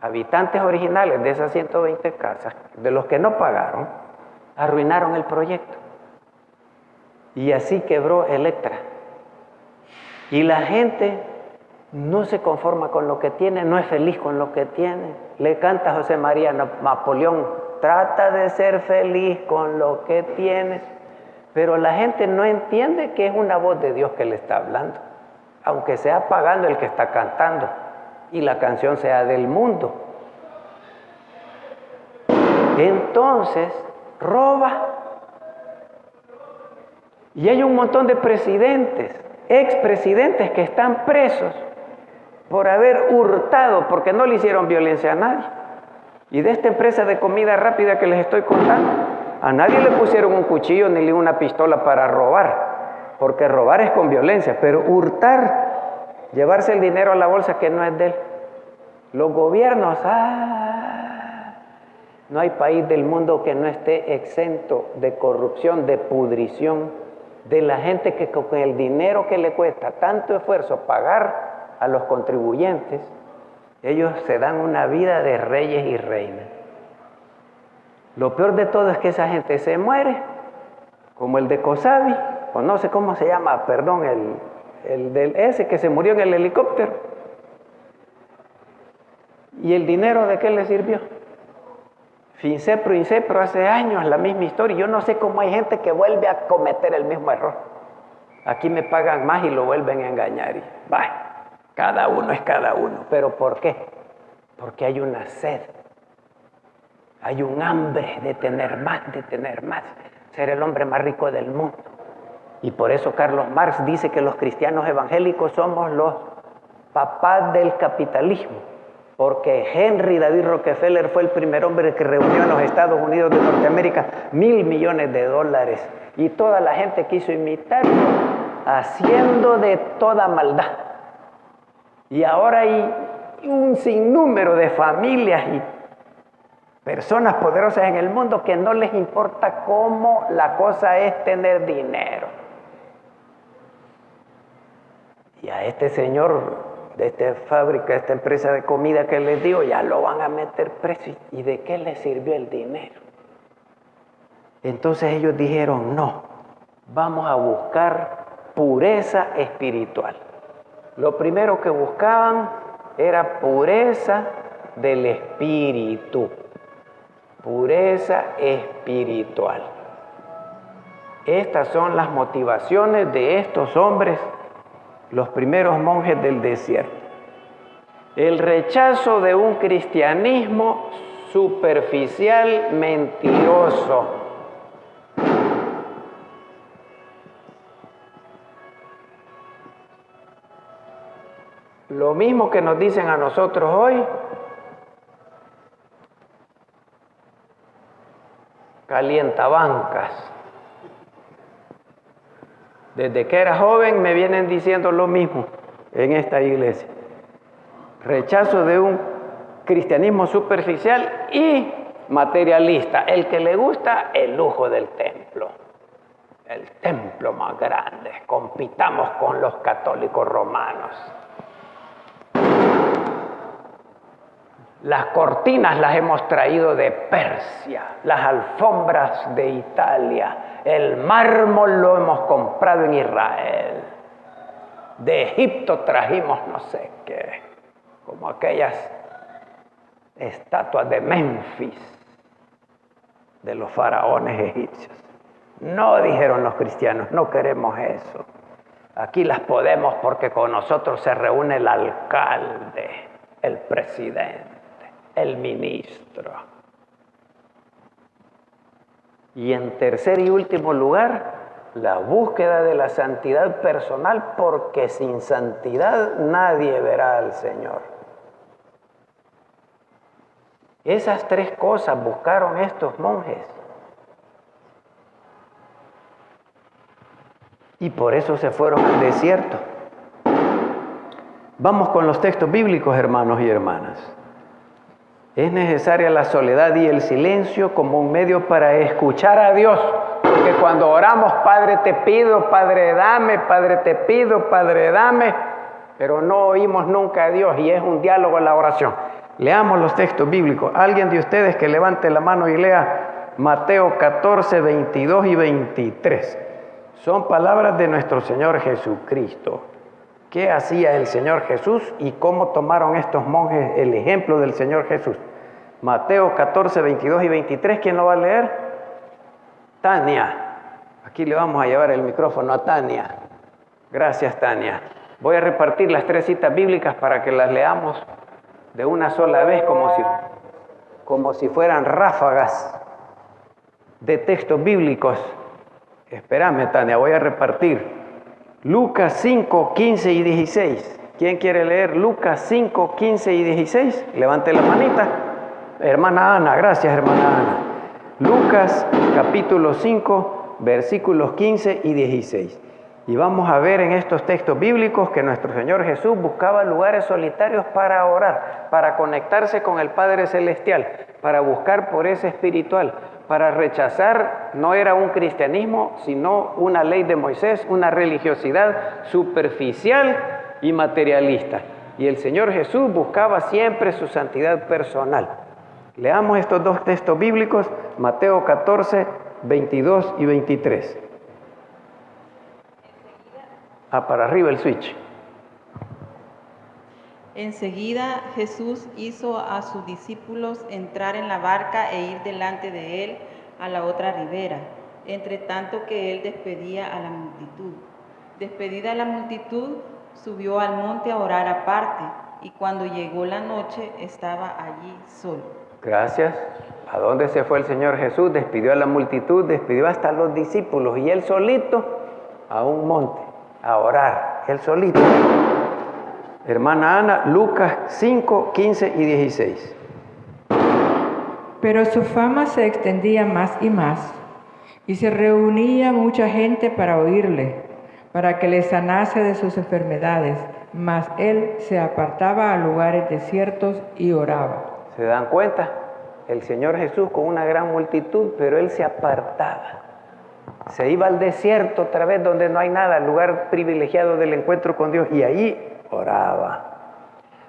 habitantes originales de esas 120 casas, de los que no pagaron, arruinaron el proyecto. Y así quebró Electra. Y la gente no se conforma con lo que tiene, no es feliz con lo que tiene. Le canta José María Napoleón, trata de ser feliz con lo que tienes. Pero la gente no entiende que es una voz de Dios que le está hablando, aunque sea pagando el que está cantando y la canción sea del mundo. Entonces roba. Y hay un montón de presidentes, expresidentes que están presos por haber hurtado, porque no le hicieron violencia a nadie. Y de esta empresa de comida rápida que les estoy contando, a nadie le pusieron un cuchillo ni una pistola para robar, porque robar es con violencia, pero hurtar, llevarse el dinero a la bolsa que no es de él. Los gobiernos, no hay país del mundo que no esté exento de corrupción, de pudrición, de la gente que con el dinero que le cuesta tanto esfuerzo pagar a los contribuyentes, ellos se dan una vida de reyes y reinas. Lo peor de todo es que esa gente se muere, como el de Cosabi, o no sé cómo se llama, perdón, el del ese que se murió en el helicóptero. ¿Y el dinero de qué le sirvió? Fincepro, Incepro, hace años la misma historia. Yo no sé cómo hay gente que vuelve a cometer el mismo error. Aquí me pagan más y lo vuelven a engañar. Y, cada uno es cada uno. ¿Pero por qué? Porque hay una sed. Hay un hambre de tener más, de tener más. Ser el hombre más rico del mundo. Y por eso Carlos Marx dice que los cristianos evangélicos somos los papás del capitalismo. Porque Henry David Rockefeller fue el primer hombre que reunió en los Estados Unidos de Norteamérica $1,000 millones. Y toda la gente quiso imitarlo, haciendo de toda maldad. Y ahora hay un sinnúmero de familias y personas poderosas en el mundo que no les importa cómo la cosa es tener dinero. Y a este señor de esta fábrica, esta empresa de comida que les digo, ya lo van a meter preso. ¿Y de qué les sirvió el dinero? Entonces ellos dijeron, no, vamos a buscar pureza espiritual. Lo primero que buscaban era pureza del espíritu. Pureza espiritual. Estas son las motivaciones de estos hombres, los primeros monjes del desierto. El rechazo de un cristianismo superficial, mentiroso. Lo mismo que nos dicen a nosotros hoy, calientabancas. Desde que era joven me vienen diciendo lo mismo en esta iglesia. Rechazo de un cristianismo superficial y materialista. El que le gusta el lujo del templo. El templo más grande. Compitamos con los católicos romanos. Las cortinas las hemos traído de Persia, las alfombras de Italia, el mármol lo hemos comprado en Israel, de Egipto trajimos no sé qué, como aquellas estatuas de Memphis, de los faraones egipcios. No, dijeron los cristianos, no queremos eso. Aquí las podemos porque con nosotros se reúne el alcalde, el presidente, el ministro. Y en tercer y último lugar, la búsqueda de la santidad personal, porque sin santidad nadie verá al Señor. Esas tres cosas buscaron estos monjes. Y por eso se fueron al desierto. Vamos con los textos bíblicos, hermanos y hermanas. Es necesaria la soledad y el silencio como un medio para escuchar a Dios. Porque cuando oramos, Padre te pido, Padre dame, Padre te pido, Padre dame, pero no oímos nunca a Dios y es un diálogo en la oración. Leamos los textos bíblicos. Alguien de ustedes que levante la mano y lea Mateo 14, 22 y 23. Son palabras de nuestro Señor Jesucristo. ¿Qué hacía el Señor Jesús y cómo tomaron estos monjes el ejemplo del Señor Jesús? Mateo 14, 22 y 23, ¿quién lo va a leer? Tania. Aquí le vamos a llevar el micrófono a Tania. Gracias, Tania. Voy a repartir las tres citas bíblicas para que las leamos de una sola vez, como si fueran ráfagas de textos bíblicos. Espérame, Tania, voy a repartir. Lucas 5, 15 y 16. ¿Quién quiere leer Lucas 5, 15 y 16? Levante la manita. Hermana Ana, gracias, hermana Ana. Lucas capítulo 5, versículos 15 y 16. Y vamos a ver en estos textos bíblicos que nuestro Señor Jesús buscaba lugares solitarios para orar, para conectarse con el Padre Celestial, para buscar pureza espiritual, para rechazar, no era un cristianismo, sino una ley de Moisés, una religiosidad superficial y materialista. Y el Señor Jesús buscaba siempre su santidad personal. Leamos estos dos textos bíblicos, Mateo 14, 22 y 23. Para arriba el switch. Enseguida Jesús hizo a sus discípulos entrar en la barca e ir delante de él a la otra ribera, entre tanto que él despedía a la multitud. Despedida la multitud, subió al monte a orar aparte, y cuando llegó la noche estaba allí solo. Gracias. ¿A dónde se fue el Señor Jesús? Despidió a la multitud, despidió hasta a los discípulos, y él solito a un monte, a orar, él solito. Hermana Ana, Lucas 5, 15 y 16. Pero su fama se extendía más y más, y se reunía mucha gente para oírle, para que le sanase de sus enfermedades, mas él se apartaba a lugares desiertos y oraba. ¿Se dan cuenta? El Señor Jesús con una gran multitud, pero él se apartaba. Se iba al desierto otra vez donde no hay nada, el lugar privilegiado del encuentro con Dios, y ahí oraba.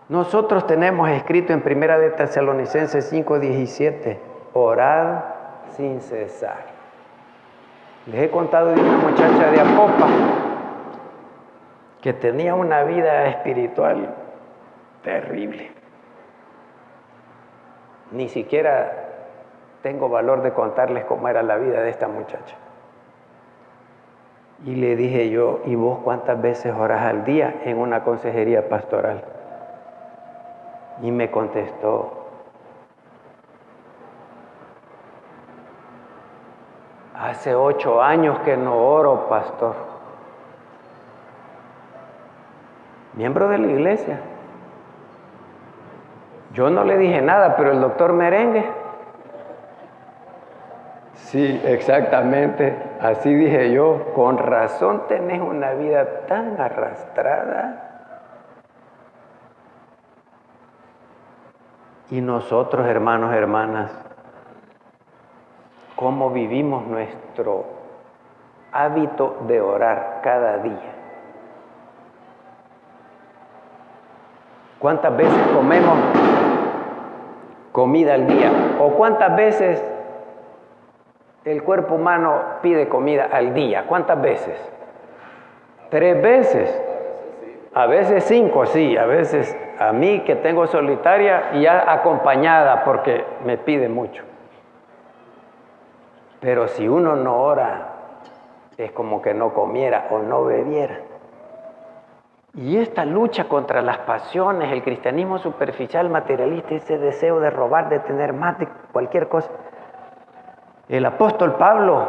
Nosotros tenemos escrito en 1 de Tesalonicenses 5:17, orad sin cesar. Les he contado de una muchacha de Apopa que tenía una vida espiritual terrible. Ni siquiera tengo valor de contarles cómo era la vida de esta muchacha. Y le dije yo, ¿y vos cuántas veces orás al día en una consejería pastoral? Y me contestó, hace 8 años que no oro, pastor. Miembro de la iglesia. Yo no le dije nada, pero el doctor Merengue. Sí, exactamente, así dije yo, con razón tenés una vida tan arrastrada. Y nosotros, hermanos, hermanas, ¿cómo vivimos nuestro hábito de orar cada día? ¿Cuántas veces comemos comida al día? ¿O cuántas veces el cuerpo humano pide comida al día? ¿Cuántas veces? 3 veces. A veces 5, sí. A veces a mí que tengo solitaria y ya acompañada porque me pide mucho. Pero si uno no ora, es como que no comiera o no bebiera. Y esta lucha contra las pasiones, el cristianismo superficial, materialista, ese deseo de robar, de tener más de cualquier cosa. El apóstol Pablo,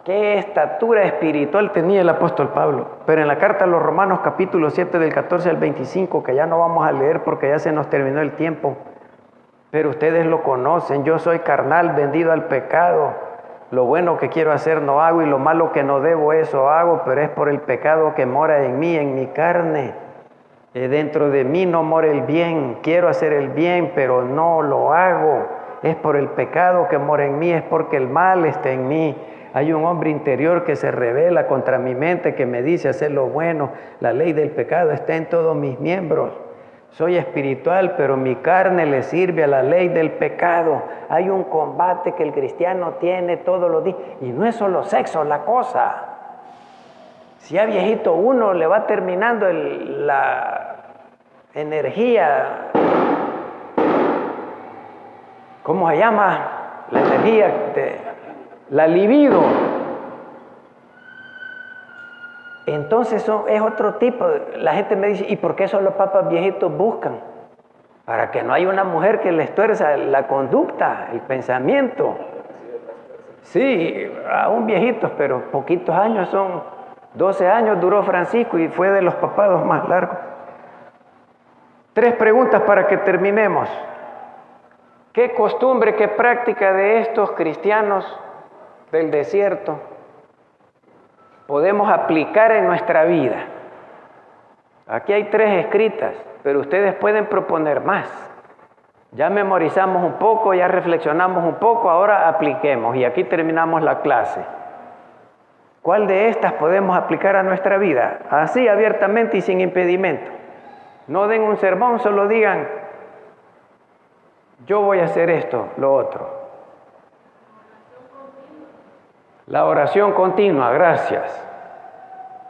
qué estatura espiritual tenía el apóstol Pablo. Pero en la carta a los Romanos, capítulo 7, del 14 al 25, que ya no vamos a leer porque ya se nos terminó el tiempo, pero ustedes lo conocen, yo soy carnal, vendido al pecado. Lo bueno que quiero hacer no hago, y lo malo que no debo eso hago, pero es por el pecado que mora en mí, en mi carne. Dentro de mí no mora el bien, quiero hacer el bien, pero no lo hago. Es por el pecado que mora en mí, es porque el mal está en mí. Hay un hombre interior que se rebela contra mi mente, que me dice hacer lo bueno. La ley del pecado está en todos mis miembros. Soy espiritual, pero mi carne le sirve a la ley del pecado. Hay un combate que el cristiano tiene todos los días. Y no es solo sexo la cosa. Si ya viejito uno le va terminando la energía. ¿Cómo se llama? La energía, la libido. Entonces es otro tipo. La gente me dice, ¿y por qué eso los papas viejitos buscan? Para que no haya una mujer que les tuerza la conducta, el pensamiento. Sí, aún viejitos, pero poquitos años son. 12 años duró Francisco y fue de los papados más largos. 3 preguntas para que terminemos. ¿Qué costumbre, qué práctica de estos cristianos del desierto podemos aplicar en nuestra vida? Aquí hay 3 escritas, pero ustedes pueden proponer más. Ya memorizamos un poco, ya reflexionamos un poco, ahora apliquemos y aquí terminamos la clase. ¿Cuál de estas podemos aplicar a nuestra vida? Así, abiertamente y sin impedimento. No den un sermón, solo digan, yo voy a hacer esto, lo otro. La oración continua, gracias.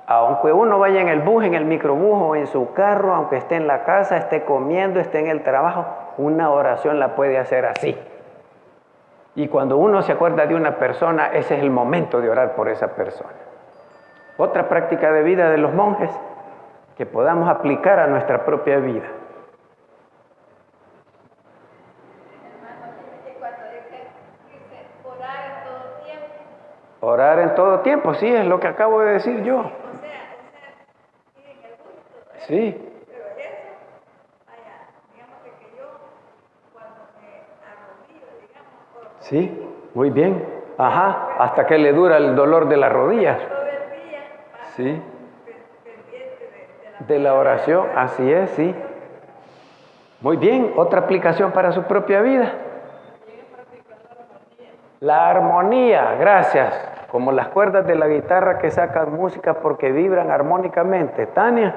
Aunque uno vaya en el bus, en el microbús o en su carro, aunque esté en la casa, esté comiendo, esté en el trabajo, una oración la puede hacer así. Y cuando uno se acuerda de una persona, ese es el momento de orar por esa persona. Otra práctica de vida de los monjes que podamos aplicar a nuestra propia vida. Orar en todo tiempo, sí, es lo que acabo de decir yo. Sí. Pero eso, vaya, digamos que yo cuando me arrodillo, digamos, Sí, muy bien. Ajá, hasta que le dura el dolor de la rodilla. todo el día Sí, pendiente de la oración, así es, sí. Muy bien, otra aplicación para su propia vida. La armonía, gracias. Como las cuerdas de la guitarra que sacan música porque vibran armónicamente. Tania.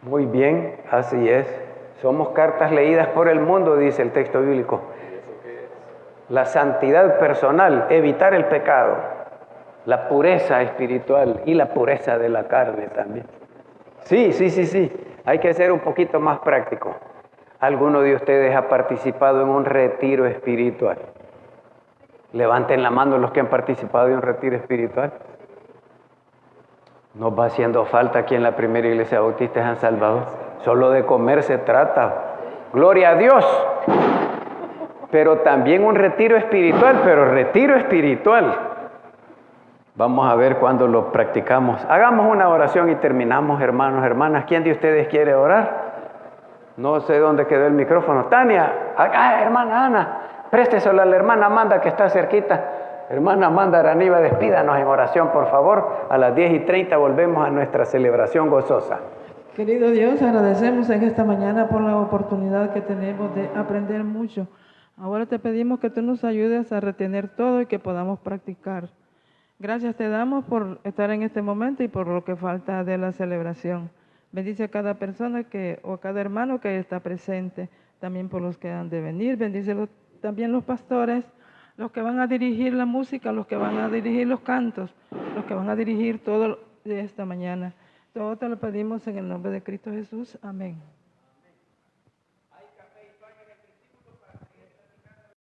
Muy bien, así es. Somos cartas leídas por el mundo, dice el texto bíblico. La santidad personal, evitar el pecado, la pureza espiritual y la pureza de la carne también. Sí. Hay que ser un poquito más práctico. ¿Alguno de ustedes ha participado en un retiro espiritual? Levanten la mano los que han participado en un retiro espiritual. Nos va haciendo falta aquí en la primera iglesia bautista de San Salvador. Solo de comer se trata. Gloria a Dios. Pero también un retiro espiritual, pero retiro espiritual. Vamos a ver cuándo lo practicamos. Hagamos una oración y terminamos, hermanos, hermanas. ¿Quién de ustedes quiere orar? No sé dónde quedó el micrófono. Tania, hermana Ana, présteselo a la hermana Amanda que está cerquita. Hermana Amanda Araniva, despídanos en oración, por favor. A las 10:30 volvemos a nuestra celebración gozosa. Querido Dios, agradecemos en esta mañana por la oportunidad que tenemos de aprender mucho. Ahora te pedimos que tú nos ayudes a retener todo y que podamos practicar. Gracias te damos por estar en este momento y por lo que falta de la celebración. Bendice a cada persona o a cada hermano que está presente, también por los que han de venir. Bendice también los pastores, los que van a dirigir la música, los que van a dirigir los cantos, los que van a dirigir todo de esta mañana. Todo te lo pedimos en el nombre de Cristo Jesús. Amén.